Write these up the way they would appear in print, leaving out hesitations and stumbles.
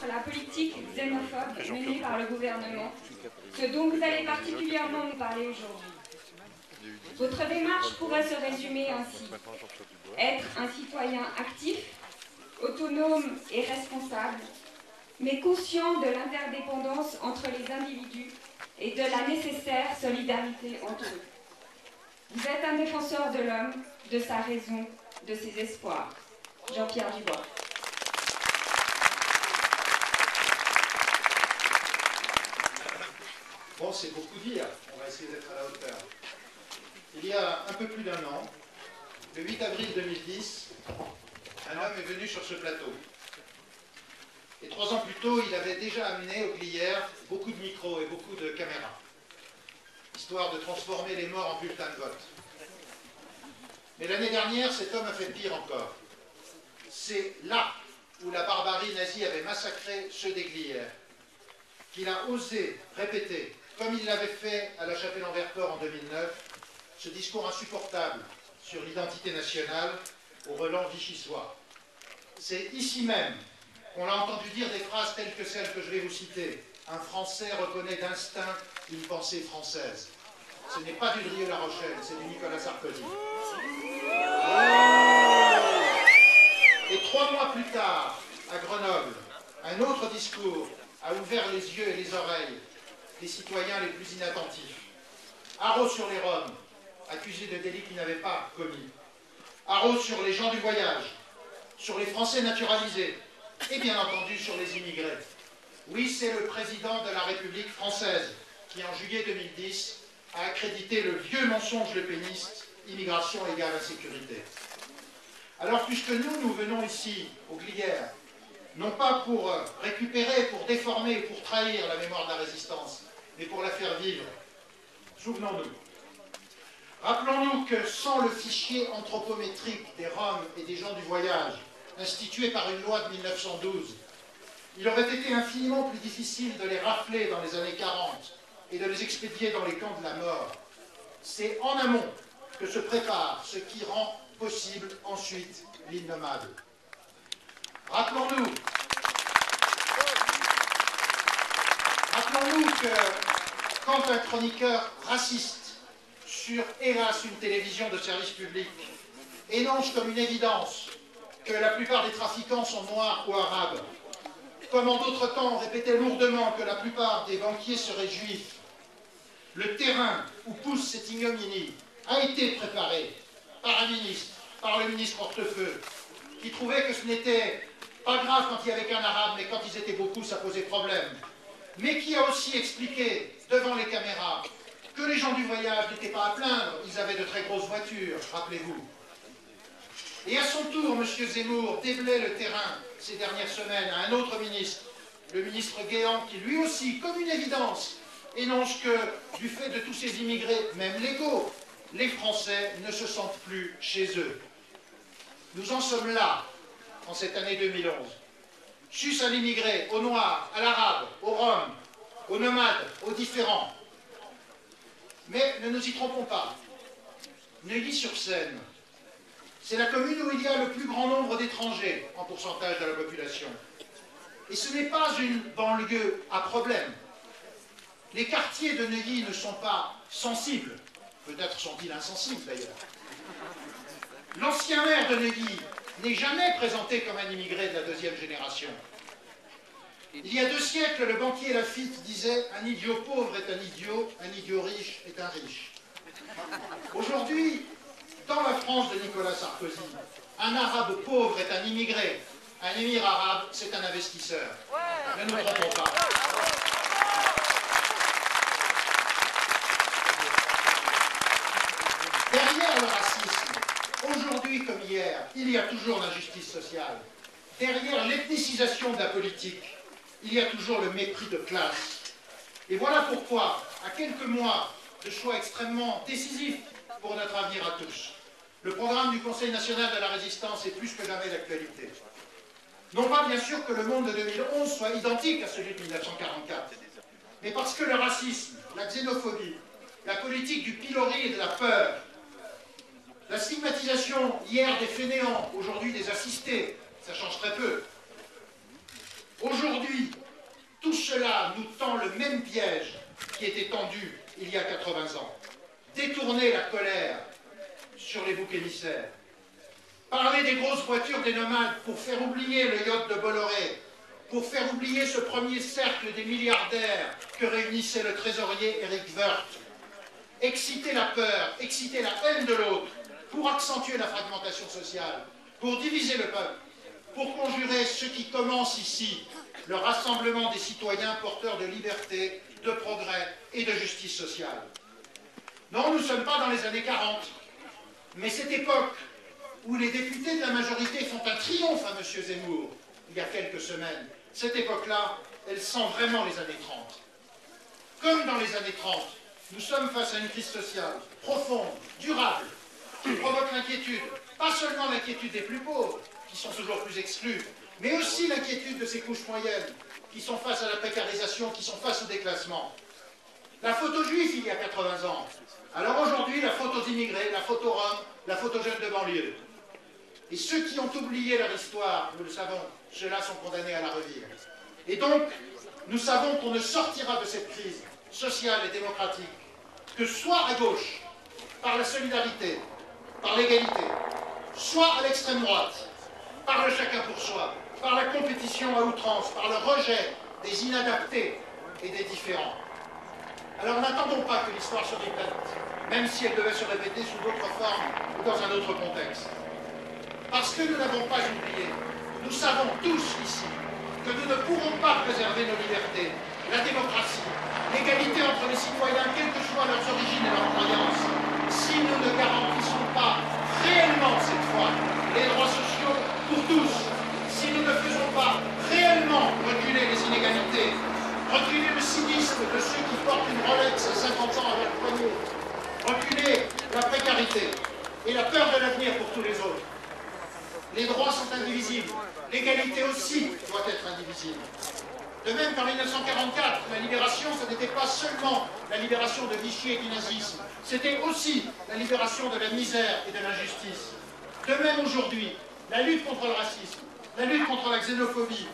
contre la politique xénophobe menée par le gouvernement, ce dont vous allez particulièrement nous parler aujourd'hui. Votre démarche pourrait se résumer ainsi. Être un citoyen actif, autonome et responsable, mais conscient de l'interdépendance entre les individus et de la nécessaire solidarité entre eux. Vous êtes un défenseur de l'homme, de sa raison, de ses espoirs. Jean-Pierre Dubois. Bon, c'est beaucoup dire, on va essayer d'être à la hauteur. Il y a un peu plus d'un an, le 8 avril 2010, un homme est venu sur ce plateau. Et 3 ans plus tôt, il avait déjà amené aux Glières beaucoup de micros et beaucoup de caméras, histoire de transformer les morts en bulletins de vote. Mais l'année dernière, cet homme a fait pire encore. C'est là où la barbarie nazie avait massacré ceux des Glières qu'il a osé répéter, comme il l'avait fait à la Chapelle-en-Vercors en 2009, ce discours insupportable sur l'identité nationale au relent vichysois. C'est ici même qu'on l'a entendu dire des phrases telles que celles que je vais vous citer. Un Français reconnaît d'instinct une pensée française. Ce n'est pas du Drieux-La Rochelle, c'est du Nicolas Sarkozy. Et 3 mois plus tard, à Grenoble, un autre discours a ouvert les yeux et les oreilles des citoyens les plus inattentifs. Haro sur les Roms, accusés de délits qu'ils n'avaient pas commis. Haro sur les gens du voyage, sur les Français naturalisés, et bien entendu sur les immigrés. Oui, c'est le président de la République française qui, en juillet 2010, a accrédité le vieux mensonge lepéniste, immigration égale insécurité. Alors, puisque nous venons ici, aux Glières, non pas pour récupérer, pour déformer, pour trahir la mémoire de la résistance, mais pour la faire vivre, souvenons-nous. Rappelons-nous que sans le fichier anthropométrique des Roms et des gens du voyage, institué par une loi de 1912, il aurait été infiniment plus difficile de les rafler dans les années 40 et de les expédier dans les camps de la mort. C'est en amont que se prépare ce qui rend possible ensuite l'innommable. Rappelons-nous que quand un chroniqueur raciste sur, hélas, une télévision de service public énonce comme une évidence que la plupart des trafiquants sont noirs ou arabes, comme en d'autres temps on répétait lourdement que la plupart des banquiers seraient juifs, le terrain où pousse cette ignominie a été préparé par un ministre, par le ministre Hortefeux, qui trouvait que ce n'était pas grave quand il n'y avait qu'un arabe, mais quand ils étaient beaucoup, ça posait problème. Mais qui a aussi expliqué devant les caméras que les gens du voyage n'étaient pas à plaindre, ils avaient de très grosses voitures, rappelez-vous. Et à son tour, M. Zemmour déblaye le terrain ces dernières semaines à un autre ministre, le ministre Guéant, qui lui aussi, comme une évidence, énonce que, du fait de tous ces immigrés, même légaux, les Français ne se sentent plus chez eux. Nous en sommes là, en cette année 2011. Sus à l'immigré, aux Noirs, à l'Arabe, aux Roms, aux nomades, aux différents. Mais ne nous y trompons pas. Neuilly-sur-Seine, c'est la commune où il y a le plus grand nombre d'étrangers en pourcentage de la population. Et ce n'est pas une banlieue à problème. Les quartiers de Neuilly ne sont pas sensibles. Peut-être sont-ils insensibles d'ailleurs. L'ancien maire de Neuilly n'est jamais présenté comme un immigré de la 2e génération. Il y a 2 siècles, le banquier Laffitte disait « Un idiot pauvre est un idiot riche est un riche ». Aujourd'hui, dans la France de Nicolas Sarkozy, un arabe pauvre est un immigré, un émir arabe, c'est un investisseur. Ne nous trompons pas. Derrière le racisme, aujourd'hui comme hier, il y a toujours l'injustice sociale. Derrière l'ethnicisation de la politique, il y a toujours le mépris de classe. Et voilà pourquoi, à quelques mois de choix extrêmement décisifs pour notre avenir à tous, le programme du Conseil national de la résistance est plus que jamais d'actualité. Non pas bien sûr que le monde de 2011 soit identique à celui de 1944, mais parce que le racisme, la xénophobie, la politique du pilori et de la peur, la stigmatisation hier des fainéants, aujourd'hui des assistés, ça change très peu. Aujourd'hui, l'État nous tend le même piège qui était tendu il y a 80 ans. Détourner la colère sur les boucs émissaires. Parler des grosses voitures des nomades pour faire oublier le yacht de Bolloré, pour faire oublier ce premier cercle des milliardaires que réunissait le trésorier Eric Woerth. Exciter la peur, exciter la haine de l'autre, pour accentuer la fragmentation sociale, pour diviser le peuple, pour conjurer ce qui commence ici, le rassemblement des citoyens porteurs de liberté, de progrès et de justice sociale. Non, nous ne sommes pas dans les années 40, mais cette époque où les députés de la majorité font un triomphe à M. Zemmour, il y a quelques semaines, cette époque-là, elle sent vraiment les années 30. Comme dans les années 30, nous sommes face à une crise sociale profonde, durable, qui provoque l'inquiétude, pas seulement l'inquiétude des plus pauvres, qui sont toujours plus exclus, mais aussi l'inquiétude de ces couches moyennes, qui sont face à la précarisation, qui sont face au déclassement. La faute aux Juifs il y a 80 ans. Alors aujourd'hui, la faute aux immigrés, la faute aux Roms, la faute aux jeunes de banlieue. Et ceux qui ont oublié leur histoire, nous le savons, ceux-là sont condamnés à la revivre. Et donc, nous savons qu'on ne sortira de cette crise sociale et démocratique que soit à gauche, par la solidarité, par l'égalité, soit à l'extrême droite, par le chacun pour soi, par la compétition à outrance, par le rejet des inadaptés et des différents. Alors n'attendons pas que l'histoire se répète, même si elle devait se répéter sous d'autres formes ou dans un autre contexte. Parce que nous n'avons pas oublié, nous savons tous ici que nous ne pourrons pas préserver nos libertés, la démocratie, l'égalité entre les citoyens, quelles que soient leurs origines et leurs croyances, si nous ne garantissons pas réellement cette fois les droits sociaux pour tous, si nous ne faisons pas réellement reculer les inégalités, reculer le cynisme de ceux qui portent une Rolex à 50 ans à leur poignet, reculer la précarité et la peur de l'avenir pour tous les autres. Les droits sont indivisibles, l'égalité aussi doit être indivisible. De même qu'en 1944, la libération, ce n'était pas seulement la libération de Vichy et du nazisme, c'était aussi la libération de la misère et de l'injustice. De même aujourd'hui, la lutte contre le racisme, la lutte contre la xénophobie,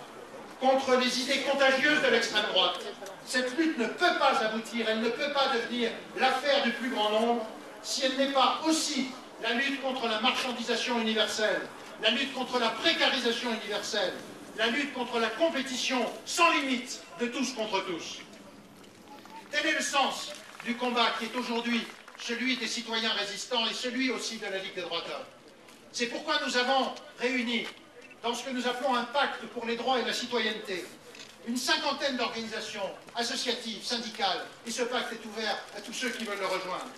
contre les idées contagieuses de l'extrême droite, cette lutte ne peut pas aboutir, elle ne peut pas devenir l'affaire du plus grand nombre si elle n'est pas aussi la lutte contre la marchandisation universelle, la lutte contre la précarisation universelle, la lutte contre la compétition sans limite de tous contre tous. Tel est le sens du combat qui est aujourd'hui celui des citoyens résistants et celui aussi de la Ligue des droits de l'homme. C'est pourquoi nous avons réuni, dans ce que nous appelons un pacte pour les droits et la citoyenneté, une cinquantaine d'organisations associatives, syndicales, et ce pacte est ouvert à tous ceux qui veulent le rejoindre.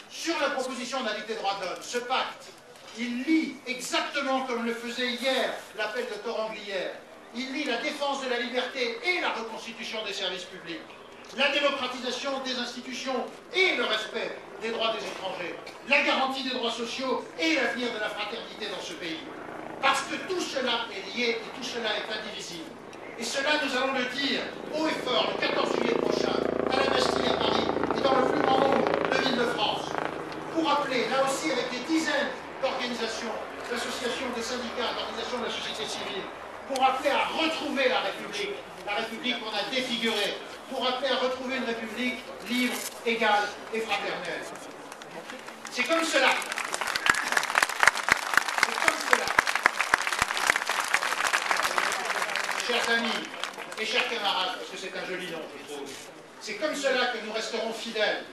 Sur la proposition de la Ligue des droits de l'homme, ce pacte, il lie exactement comme le faisait hier l'appel de Thoranglière, il lie la défense de la liberté et la reconstitution des services publics, la démocratisation des institutions et le respect des droits des étrangers, la garantie des droits sociaux et l'avenir de la fraternité dans ce pays. Parce que tout cela est lié et tout cela est indivisible. Et cela, nous allons le dire haut et fort le 14 juillet prochain, à la Bastille à Paris et dans le plus grand nombre de villes de France, pour appeler, là aussi avec des dizaines d'organisations, d'associations, de syndicats, d'organisations de la société civile, pour appeler à retrouver la République qu'on a défigurée, pour appeler à retrouver une République libre, égale et fraternelle. C'est comme cela. C'est comme cela. Chers amis et chers camarades, parce que c'est un joli nom, je trouve, c'est comme cela que nous resterons fidèles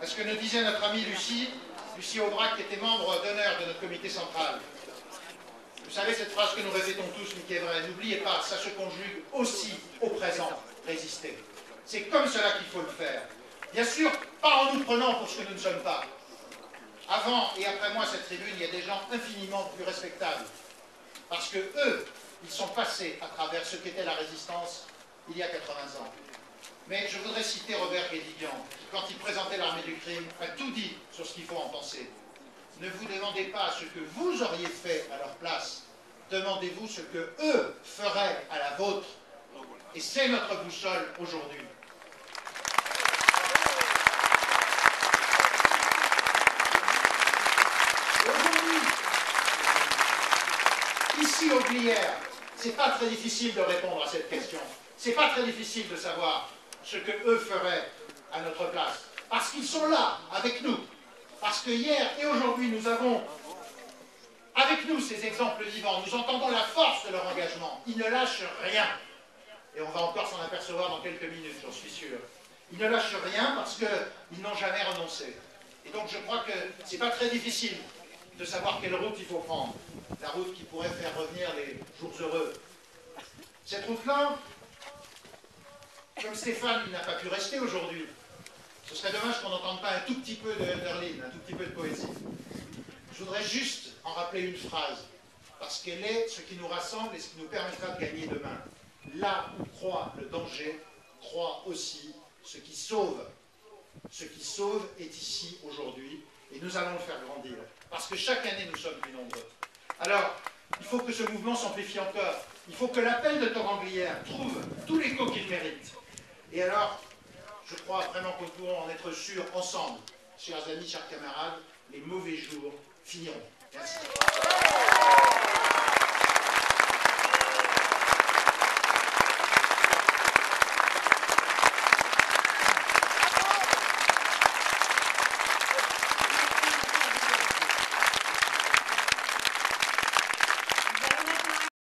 à ce que nous disait notre amie Lucie Aubrac, qui était membre d'honneur de notre comité central. Vous savez cette phrase que nous répétons tous, mais qui est vraie, n'oubliez pas, ça se conjugue aussi au présent, résister. C'est comme cela qu'il faut le faire. Bien sûr, pas en nous prenant pour ce que nous ne sommes pas. Avant et après moi, cette tribune, il y a des gens infiniment plus respectables. Parce que eux, ils sont passés à travers ce qu'était la résistance il y a 80 ans. Mais je voudrais citer Robert Guédiguian, qui, quand il présentait l'armée du crime, a tout dit sur ce qu'il faut en penser. Ne vous demandez pas ce que vous auriez fait à leur place, demandez-vous ce que eux feraient à la vôtre. Et c'est notre boussole aujourd'hui. Aujourd'hui, ici au Glières, c'est pas très difficile de répondre à cette question. c'est pas très difficile de savoir ce que eux feraient à notre place. Parce qu'ils sont là, avec nous. Parce que hier et aujourd'hui, nous avons avec nous ces exemples vivants. Nous entendons la force de leur engagement. Ils ne lâchent rien. Et on va encore s'en apercevoir dans quelques minutes, j'en suis sûr. Ils ne lâchent rien parce qu'ils n'ont jamais renoncé. Et donc je crois que c'est pas très difficile de savoir quelle route il faut prendre. La route qui pourrait faire revenir les jours heureux. Cette route-là, comme Stéphane n'a pas pu rester aujourd'hui, ce serait dommage qu'on n'entende pas un tout petit peu de Hölderlin, un tout petit peu de poésie. Je voudrais juste en rappeler une phrase, parce qu'elle est ce qui nous rassemble et ce qui nous permettra de gagner demain. Là où croit le danger, croit aussi ce qui sauve. Ce qui sauve est ici aujourd'hui, et nous allons le faire grandir. Parce que chaque année, nous sommes plus nombreux. Alors, il faut que ce mouvement s'amplifie encore. Il faut que l'appel de Thoranglières trouve tout l'écho qu'il mérite. Et alors, je crois vraiment que nous pourrons en être sûrs ensemble, chers amis, chers camarades, les mauvais jours finiront. Merci.